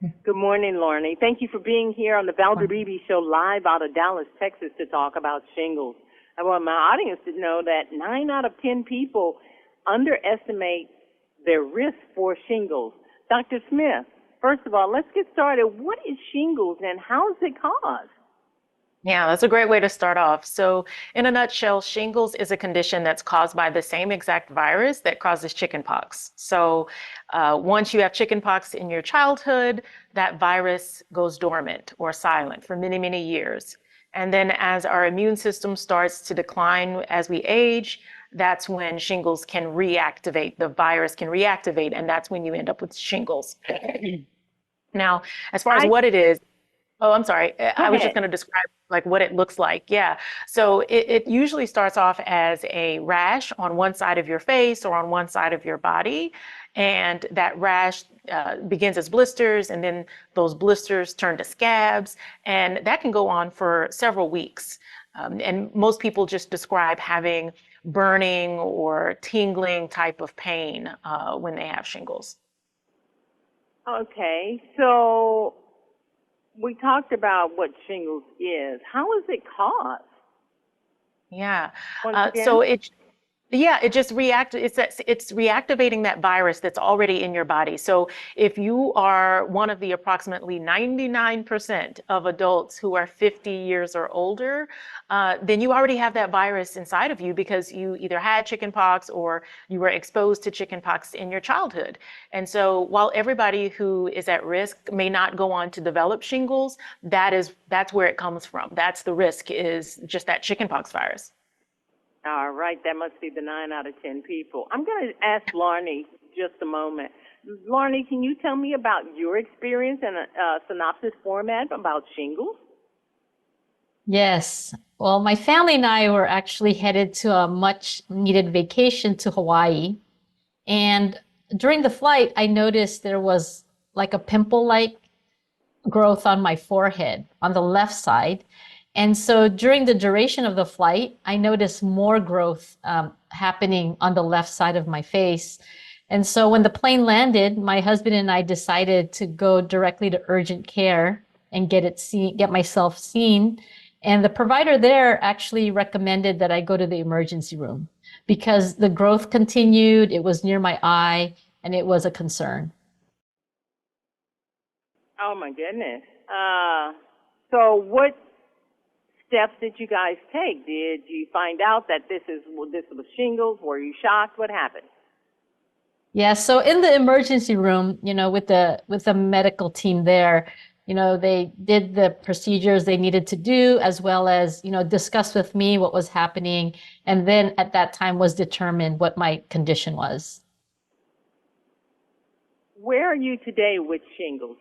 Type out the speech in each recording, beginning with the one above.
Good morning, Lorne. Thank you for being here on the Val Beebe Show live out of Dallas, Texas to talk about shingles. I want my audience to know that 9 out of 10 people underestimate their risk for shingles. Dr. Smith, first of all, let's get started. What is shingles and how is it caused? Yeah, that's a great way to start off. So, in a nutshell, shingles is a condition that's caused by the same exact virus that causes chickenpox. So, once you have chickenpox in your childhood, that virus goes dormant or silent for many, many years. And then, as our immune system starts to decline as we age, that's when shingles can reactivate, the virus can reactivate, and that's when you end up with shingles. Now, as far as I what it is, oh, I'm sorry. Go I was just ahead. going to describe like what it looks like. Yeah. So it usually starts off as a rash on one side of your face or on one side of your body. And that rash begins as blisters, and then those blisters turn to scabs. And that can go on for several weeks. And most people just describe having burning or tingling type of pain when they have shingles. Okay, so we talked about what shingles is. How is it caused? Yeah. Once So again? it just it's reactivating that virus that's already in your body. So if you are one of the approximately 99% of adults who are 50 years or older, then you already have that virus inside of you because you either had chickenpox or you were exposed to chickenpox in your childhood. And so while everybody who is at risk may not go on to develop shingles, that's where it comes from. That's the risk, is just that chickenpox virus. All right, that must be the 9 out of 10 people. I'm going to ask Larnie just a moment. Larnie, can you tell me about your experience in a synopsis format about shingles? Yes. Well, my family and I were actually headed to a much needed vacation to Hawaii. And during the flight, I noticed there was like a pimple-like growth on my forehead on the left side. And so during the duration of the flight, I noticed more growth happening on the left side of my face. And so when the plane landed, my husband and I decided to go directly to urgent care and get myself seen. And the provider there actually recommended that I go to the emergency room because the growth continued, it was near my eye, and it was a concern. Oh, my goodness. So what steps did you guys take? Did you find out that this was shingles? Were you shocked? What happened? Yeah, so in the emergency room, with the medical team there, they did the procedures they needed to do, as well as, discuss with me what was happening. And then at that time was determined what my condition was. Where are you today with shingles?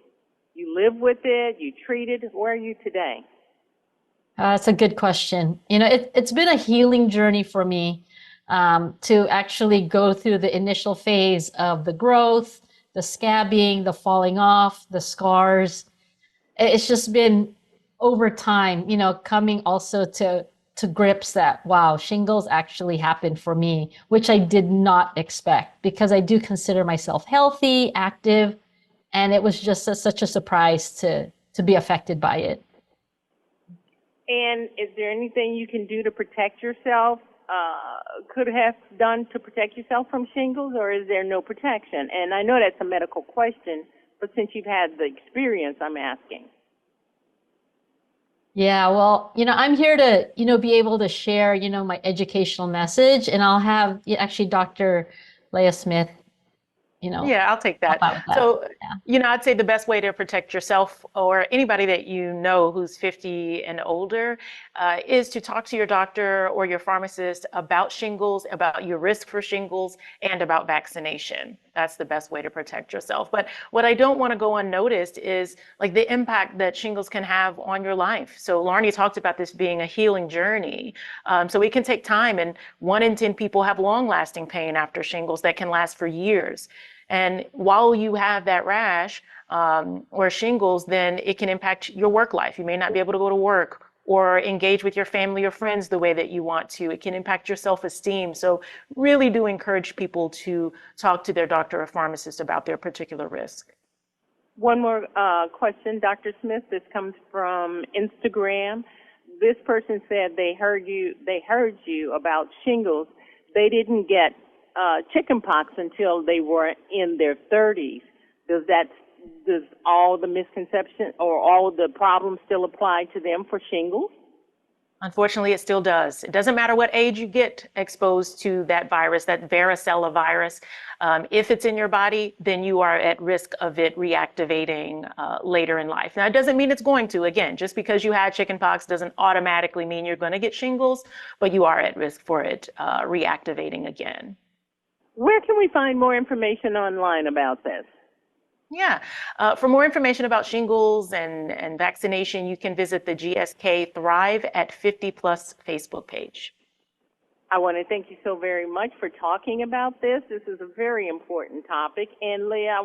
You live with it? You treat it? Where are you today? That's a good question. It's been a healing journey for me to actually go through the initial phase of the growth, the scabbing, the falling off, the scars. It's just been over time, coming also to grips that, wow, shingles actually happened for me, which I did not expect because I do consider myself healthy, active, and it was just such a surprise to be affected by it. And is there anything you can do to protect yourself, could have done to protect yourself from shingles, or is there no protection? And I know that's a medical question, but since you've had the experience, I'm asking. Yeah, well, I'm here to, be able to share, my educational message, and I'll have actually Dr. Leah Smith, Yeah, I'll take help that. out with that. So, Yeah. I'd say the best way to protect yourself or anybody that you know who's 50 and older is to talk to your doctor or your pharmacist about shingles, about your risk for shingles, and about vaccination. That's the best way to protect yourself. But what I don't want to go unnoticed is like the impact that shingles can have on your life. So Larnie talked about this being a healing journey. So it can take time, and 1 in 10 people have long-lasting pain after shingles that can last for years. And while you have that rash or shingles, then it can impact your work life. You may not be able to go to work or engage with your family or friends the way that you want to. It can impact your self-esteem. So really do encourage people to talk to their doctor or pharmacist about their particular risk. One more question, Dr. Smith. This comes from Instagram. This person said they heard you about shingles. They didn't get chickenpox until they were in their 30s. Does all the misconception or all the problems still apply to them for shingles? Unfortunately, it still does. It doesn't matter what age you get exposed to that virus, that varicella virus. If it's in your body, then you are at risk of it reactivating later in life. Now, it doesn't mean it's going to. Again, just because you had chickenpox doesn't automatically mean you're going to get shingles, but you are at risk for it reactivating again. Where can we find more information online about this? Yeah, for more information about shingles and vaccination, you can visit the GSK Thrive at 50 Plus Facebook page. I want to thank you so very much for talking about this. This is a very important topic. And Leah,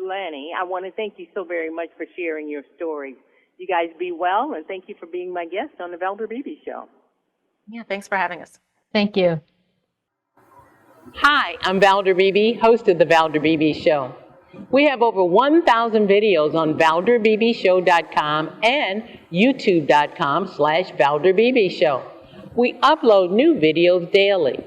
Lanny, I want to thank you so very much for sharing your story. You guys be well, and thank you for being my guest on the Valder Beebe Show. Yeah, thanks for having us. Thank you. Hi, I'm Valder Beebe, host of the Valder Beebe Show. We have over 1,000 videos on ValderBeebeShow.com and YouTube.com/ValderBeebeShow. We upload new videos daily.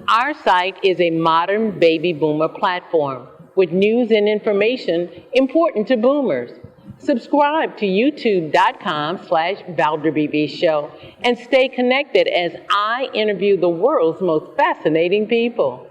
Our site is a modern baby boomer platform with news and information important to boomers. Subscribe to YouTube.com/ValderBeebeShow and stay connected as I interview the world's most fascinating people.